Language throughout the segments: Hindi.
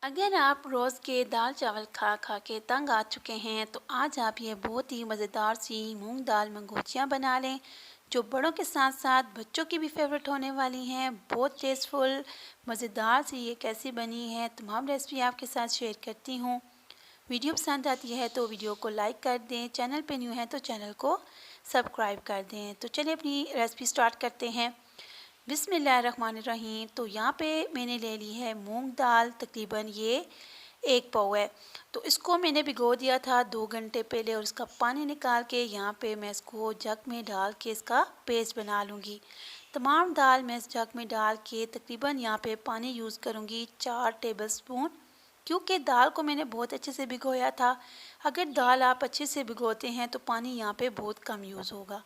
अगर आप रोज़ के दाल चावल खा खा के तंग आ चुके हैं तो आज आप ये बहुत ही मज़ेदार सी मूंग दाल मंगोचियाँ बना लें जो बड़ों के साथ साथ बच्चों की भी फेवरेट होने वाली हैं। बहुत टेस्टफुल मज़ेदार सी ये कैसी बनी है तमाम रेसिपी आपके साथ शेयर करती हूँ। वीडियो पसंद आती है तो वीडियो को लाइक कर दें, चैनल पे न्यू है तो चैनल को सब्सक्राइब कर दें। तो चलिए अपनी रेसिपी स्टार्ट करते हैं। बिस्मिल्लाहिर्रहमानिर्रहीम। तो यहाँ पे मैंने ले ली है मूंग दाल, तकरीबन ये 1 पाव है। तो इसको मैंने भिगो दिया था 2 घंटे पहले और इसका पानी निकाल के यहाँ पे मैं इसको जग में डाल के इसका पेस्ट बना लूँगी। तमाम दाल मैं इस जग में डाल के तकरीबन यहाँ पे पानी यूज़ करूँगी 4 टेबल स्पून, क्योंकि दाल को मैंने बहुत अच्छे से भिगोया था। अगर दाल आप अच्छे से भिगोते हैं तो पानी यहाँ पे बहुत कम यूज़ होगा।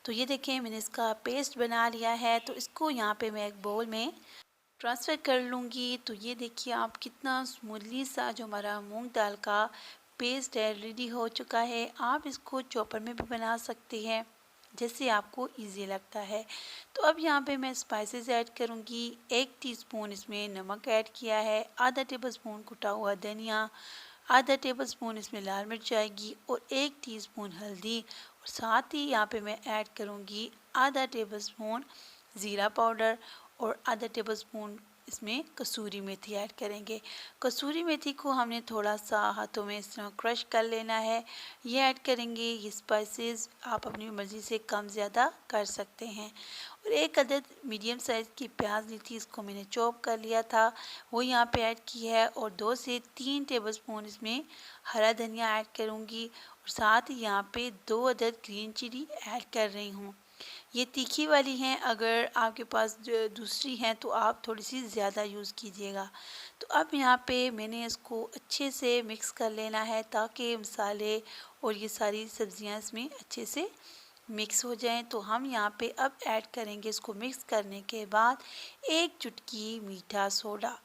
तो ये देखें मैंने इसका पेस्ट बना लिया है, तो इसको यहाँ पे मैं एक बाउल में ट्रांसफ़र कर लूँगी। तो ये देखिए आप कितना स्मूथली सा जो हमारा मूंग दाल का पेस्ट है रेडी हो चुका है। आप इसको चॉपर में भी बना सकते हैं जैसे आपको इजी लगता है। तो अब यहाँ पे मैं स्पाइसेस ऐड करूँगी। 1 टीस्पून इसमें नमक ऐड किया है, आधा टेबल स्पून कुटा हुआ धनिया, आधा टेबल स्पून इसमें लाल मिर्च आएगी और 1 टीस्पून हल्दी। और साथ ही यहाँ पे मैं ऐड करूँगी आधा टेबल स्पून ज़ीरा पाउडर और आधा टेबल स्पून इसमें कसूरी मेथी ऐड करेंगे। कसूरी मेथी को हमने थोड़ा सा हाथों में इस तरह क्रश कर लेना है। ये ऐड करेंगे। ये स्पाइसेस आप अपनी मर्ज़ी से कम ज़्यादा कर सकते हैं। और 1 अदद मीडियम साइज़ की प्याज ली थी, इसको मैंने चॉप कर लिया था, वो यहाँ पे ऐड की है। और 2 से 3 टेबलस्पून इसमें हरा धनिया ऐड करूँगी और साथ ही यहाँ पे 2 अदद ग्रीन चिली ऐड कर रही हूँ। ये तीखी वाली हैं, अगर आपके पास जो दूसरी हैं तो आप थोड़ी सी ज़्यादा यूज़ कीजिएगा। तो अब यहाँ पे मैंने इसको अच्छे से मिक्स कर लेना है ताकि मसाले और ये सारी सब्जियां इसमें अच्छे से मिक्स हो जाएं। तो हम यहाँ पे अब ऐड करेंगे इसको मिक्स करने के बाद 1 चुटकी मीठा सोडा।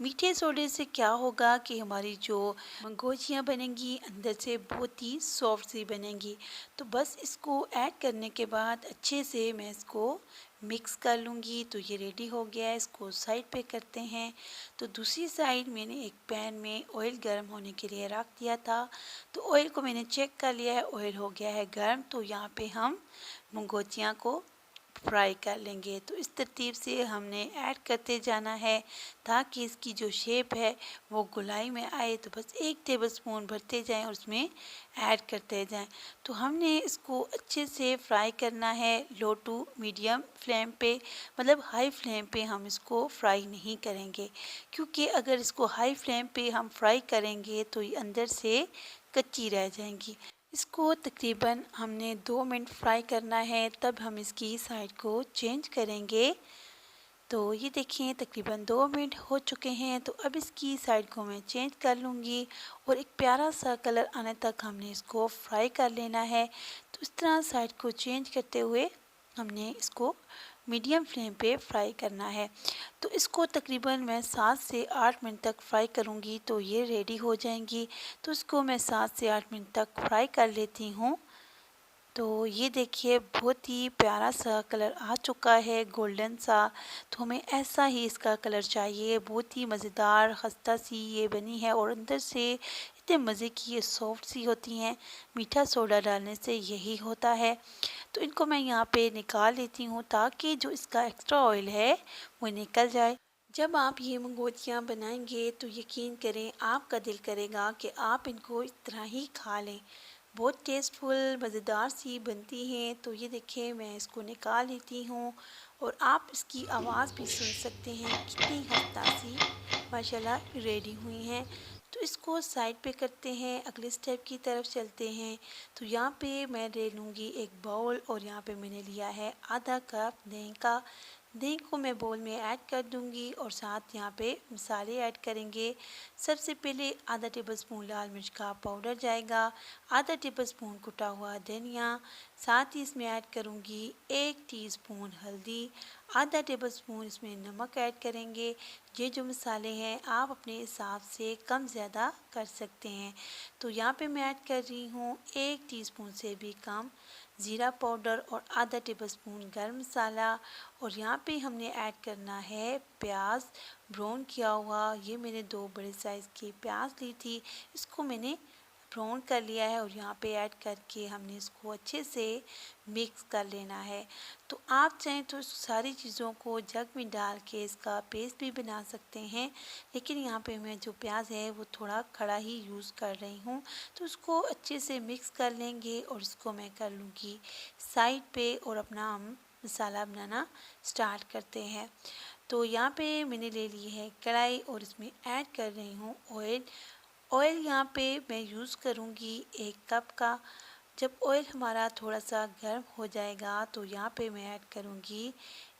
मीठे सोडे से क्या होगा कि हमारी जो मंगोचियाँ बनेंगी अंदर से बहुत ही सॉफ्ट सी बनेंगी। तो बस इसको ऐड करने के बाद अच्छे से मैं इसको मिक्स कर लूँगी। तो ये रेडी हो गया है, इसको साइड पे करते हैं। तो दूसरी साइड मैंने एक पैन में ऑयल गर्म होने के लिए रख दिया था। तो ऑयल को मैंने चेक कर लिया है, ऑयल हो गया है गर्म। तो यहाँ पे हम मंगोचियाँ को फ्राई कर लेंगे। तो इस तरतीब से हमने ऐड करते जाना है ताकि इसकी जो शेप है वो गोलाई में आए। तो बस 1 टेबलस्पून भरते जाएं और उसमें ऐड करते जाएं। तो हमने इसको अच्छे से फ्राई करना है लो टू मीडियम फ्लेम पे, मतलब हाई फ्लेम पे हम इसको फ्राई नहीं करेंगे, क्योंकि अगर इसको हाई फ्लेम पे हम फ्राई करेंगे तो ये अंदर से कच्ची रह जाएंगी। इसको तकरीबन हमने 2 मिनट फ्राई करना है, तब हम इसकी साइड को चेंज करेंगे। तो ये देखिए तकरीबन 2 मिनट हो चुके हैं। तो अब इसकी साइड को मैं चेंज कर लूँगी और एक प्यारा सा कलर आने तक हमने इसको फ्राई कर लेना है। तो इस तरह साइड को चेंज करते हुए हमने इसको मीडियम फ्लेम पे फ्राई करना है। तो इसको तकरीबन मैं 7 से 8 मिनट तक फ्राई करूँगी तो ये रेडी हो जाएंगी। तो इसको मैं 7 से 8 मिनट तक फ्राई कर लेती हूँ। तो ये देखिए बहुत ही प्यारा सा कलर आ चुका है, गोल्डन सा। तो हमें ऐसा ही इसका कलर चाहिए। बहुत ही मज़ेदार खस्ता सी ये बनी है और अंदर से इतने मज़े की ये सॉफ्ट सी होती हैं। मीठा सोडा डालने से यही होता है। तो इनको मैं यहाँ पे निकाल लेती हूँ ताकि जो इसका एक्स्ट्रा ऑयल है वो निकल जाए। जब आप ये मंगोचियाँ बनाएंगे तो यकीन करें आपका दिल करेगा कि आप इनको इस तरह ही खा लें। बहुत टेस्टफुल मज़ेदार सी बनती हैं। तो ये देखिए मैं इसको निकाल लेती हूँ और आप इसकी आवाज़ भी सुन सकते हैं कितनी खस्ता सी माशाल्लाह रेडी हुई हैं। तो इसको साइड पे करते हैं, अगले स्टेप की तरफ चलते हैं। तो यहाँ पे मैं ले लूँगी एक बाउल और यहाँ पे मैंने लिया है आधा कप दही का। दही को मैं बोल में ऐड कर दूंगी और साथ यहाँ पे मसाले ऐड करेंगे। सबसे पहले आधा टेबलस्पून लाल मिर्च का पाउडर जाएगा, आधा टेबलस्पून कुटा हुआ धनिया, साथ ही इसमें ऐड करूँगी 1 टीस्पून हल्दी, आधा टेबलस्पून इसमें नमक ऐड करेंगे। ये जो मसाले हैं आप अपने हिसाब से कम ज़्यादा कर सकते हैं। तो यहाँ पे मैं ऐड कर रही हूँ 1 टीस्पून से भी कम ज़ीरा पाउडर और आधा टेबलस्पून गरम मसाला। और यहाँ पे हमने ऐड करना है प्याज ब्राउन किया हुआ। ये मैंने 2 बड़े साइज़ की प्याज ली थी, इसको मैंने ब्राउन कर लिया है और यहाँ पे ऐड करके हमने इसको अच्छे से मिक्स कर लेना है। तो आप चाहें तो सारी चीज़ों को जग में डाल के इसका पेस्ट भी बना सकते हैं, लेकिन यहाँ पे मैं जो प्याज है वो थोड़ा खड़ा ही यूज़ कर रही हूँ। तो उसको अच्छे से मिक्स कर लेंगे और इसको मैं कर लूँगी साइड पे और अपना हम मसाला बनाना स्टार्ट करते हैं। तो यहाँ पे मैंने ले ली है कढ़ाई और इसमें ऐड कर रही हूँ ऑयल। ऑयल यहाँ पे मैं यूज़ करूँगी 1 कप का। जब ऑयल हमारा थोड़ा सा गर्म हो जाएगा तो यहाँ पे मैं ऐड करूँगी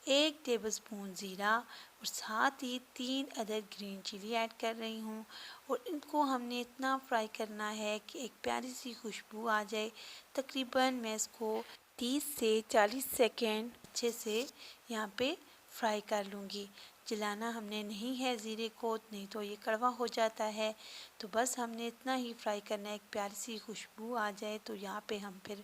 1 टेबलस्पून ज़ीरा और साथ ही 3 अदद ग्रीन चिली ऐड कर रही हूँ। और इनको हमने इतना फ्राई करना है कि एक प्यारी सी खुशबू आ जाए। तकरीबन मैं इसको 30 से 40 सेकेंड अच्छे से यहाँ पे फ्राई कर लूँगी। जलाना हमने नहीं है ज़ीरे को, नहीं तो ये कड़वा हो जाता है। तो बस हमने इतना ही फ्राई करना है, एक प्यारी सी खुशबू आ जाए। तो यहाँ पे हम फिर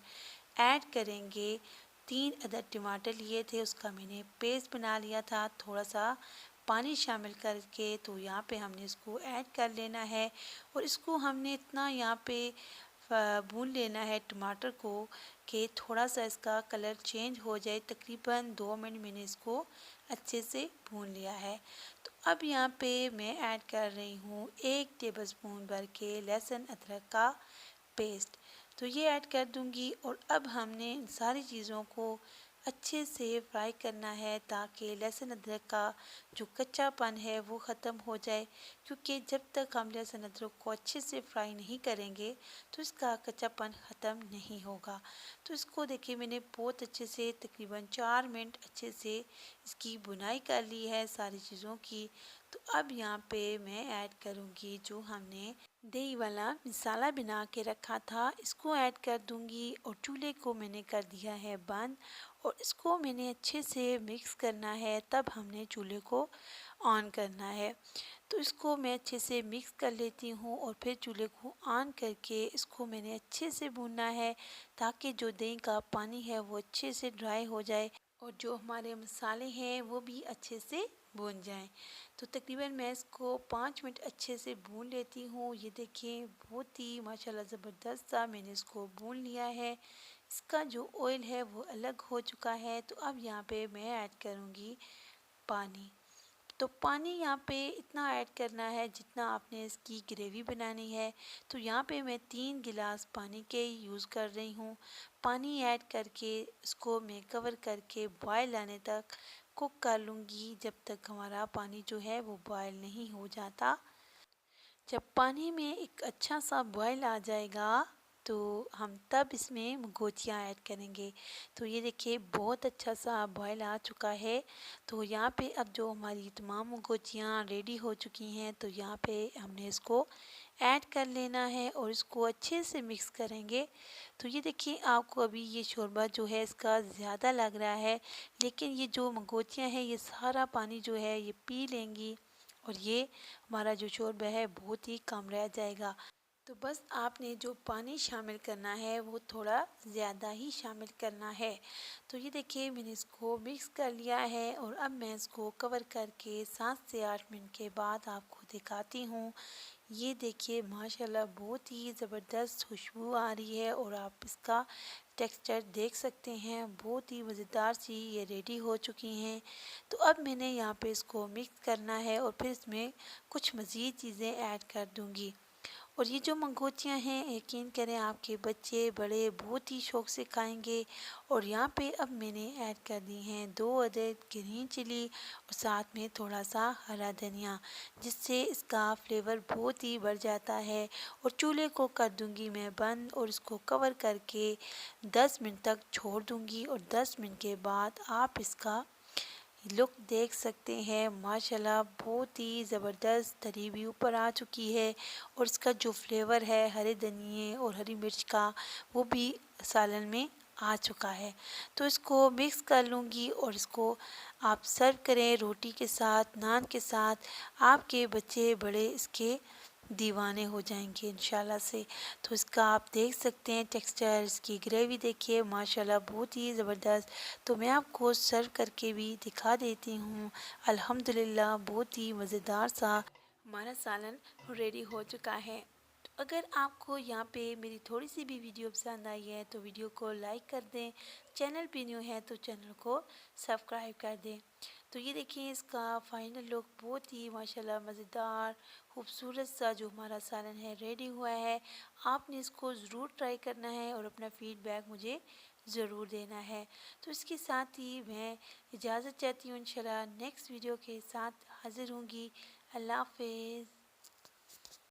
ऐड करेंगे 3 अदद टमाटर लिए थे, उसका मैंने पेस्ट बना लिया था थोड़ा सा पानी शामिल करके। तो यहाँ पे हमने इसको ऐड कर लेना है और इसको हमने इतना यहाँ पे भून लेना है टमाटर को कि थोड़ा सा इसका कलर चेंज हो जाए। तकरीबन 2 मिनट मैंने इसको अच्छे से भून लिया है। तो अब यहाँ पे मैं ऐड कर रही हूँ 1 टेबलस्पून भर के लहसुन अदरक का पेस्ट। तो ये ऐड कर दूँगी और अब हमने इन सारी चीज़ों को अच्छे से फ्राई करना है ताकि लहसुन अदरक का जो कच्चापन है वो ख़त्म हो जाए। क्योंकि जब तक हम लहसुन अदरक को अच्छे से फ्राई नहीं करेंगे तो इसका कच्चापन ख़त्म नहीं होगा। तो इसको देखिए मैंने बहुत अच्छे से तकरीबन 4 मिनट अच्छे से इसकी बुनाई कर ली है सारी चीज़ों की। तो अब यहाँ पे मैं ऐड करूँगी जो हमने दही वाला मसाला बना के रखा था, इसको ऐड कर दूँगी और चूल्हे को मैंने कर दिया है बंद और इसको मैंने अच्छे से मिक्स करना है। तब हमने चूल्हे को ऑन करना है। तो इसको मैं अच्छे से मिक्स कर लेती हूँ और फिर चूल्हे को ऑन करके इसको मैंने अच्छे से भूनना है ताकि जो दही का पानी है वो अच्छे से ड्राई हो जाए और जो हमारे मसाले हैं वो भी अच्छे से भून जाएं। तो तकरीबन मैं इसको 5 मिनट अच्छे से भून लेती हूँ। ये देखिए बहुत ही माशाल्लाह ज़बरदस्त सा मैंने इसको भून लिया है। इसका जो ऑयल है वो अलग हो चुका है। तो अब यहाँ पे मैं ऐड करूँगी पानी। तो पानी यहाँ पे इतना ऐड करना है जितना आपने इसकी ग्रेवी बनानी है। तो यहाँ पे मैं 3 गिलास पानी के यूज़ कर रही हूँ। पानी ऐड करके इसको मैं कवर करके बॉयल आने तक कुक कर लूँगी जब तक हमारा पानी जो है वो बॉयल नहीं हो जाता। जब पानी में एक अच्छा सा बॉयल आ जाएगा तो हम तब इसमें मंगोटियाँ ऐड करेंगे। तो ये देखिए बहुत अच्छा सा बॉयल आ चुका है। तो यहाँ पे अब जो हमारी तमाम मंगोटियाँ रेडी हो चुकी हैं तो यहाँ पे हमने इसको ऐड कर लेना है और इसको अच्छे से मिक्स करेंगे। तो ये देखिए आपको अभी ये शोरबा जो है इसका ज़्यादा लग रहा है, लेकिन ये जो मंगोटियाँ हैं ये सारा पानी जो है ये पी लेंगी और ये हमारा जो शोरबा है बहुत ही कम रह जाएगा। तो बस आपने जो पानी शामिल करना है वो थोड़ा ज़्यादा ही शामिल करना है। तो ये देखिए मैंने इसको मिक्स कर लिया है और अब मैं इसको कवर करके 7 से 8 मिनट के बाद आपको दिखाती हूँ। ये देखिए माशाल्लाह बहुत ही ज़बरदस्त खुशबू आ रही है और आप इसका टेक्सचर देख सकते हैं, बहुत ही मज़ेदार सी ये रेडी हो चुकी हैं। तो अब मैंने यहाँ पे इसको मिक्स करना है और फिर इसमें कुछ मज़ीद चीज़ें ऐड कर दूँगी। और ये जो मंगोटियाँ हैं यकीन करें आपके बच्चे बड़े बहुत ही शौक़ से खाएंगे। और यहाँ पे अब मैंने ऐड कर दी हैं 2 अदद ग्रीन चिली और साथ में थोड़ा सा हरा धनिया, जिससे इसका फ्लेवर बहुत ही बढ़ जाता है। और चूल्हे को कर दूंगी मैं बंद और इसको कवर करके 10 मिनट तक छोड़ दूंगी और 10 मिनट के बाद आप इसका लुक देख सकते हैं। माशाल्लाह बहुत ही ज़बरदस्त तरी भी ऊपर आ चुकी है और इसका जो फ्लेवर है हरे धनिए और हरी मिर्च का वो भी सालन में आ चुका है। तो इसको मिक्स कर लूँगी और इसको आप सर्व करें रोटी के साथ, नान के साथ। आपके बच्चे बड़े इसके दीवाने हो जाएंगे इंशाल्लाह से। तो इसका आप देख सकते हैं टेक्सचर, इसकी ग्रेवी देखिए माशाल्लाह बहुत ही ज़बरदस्त। तो मैं आपको सर्व करके भी दिखा देती हूँ। अल्हम्दुलिल्लाह बहुत ही मज़ेदार सा हमारा सालन रेडी हो चुका है। तो अगर आपको यहाँ पे मेरी थोड़ी सी भी वीडियो पसंद आई है तो वीडियो को लाइक कर दें, चैनल पे न्यू है तो चैनल को सब्सक्राइब कर दें। तो ये देखिए इसका फाइनल लुक बहुत ही माशाल्लाह मज़ेदार खूबसूरत सा जो हमारा सालन है रेडी हुआ है। आपने इसको ज़रूर ट्राई करना है और अपना फीडबैक मुझे ज़रूर देना है। तो इसके साथ ही मैं इजाज़त चाहती हूँ, इंशाल्लाह नेक्स्ट वीडियो के साथ हाज़िर होंगी। अल्लाह हाफ़िज़।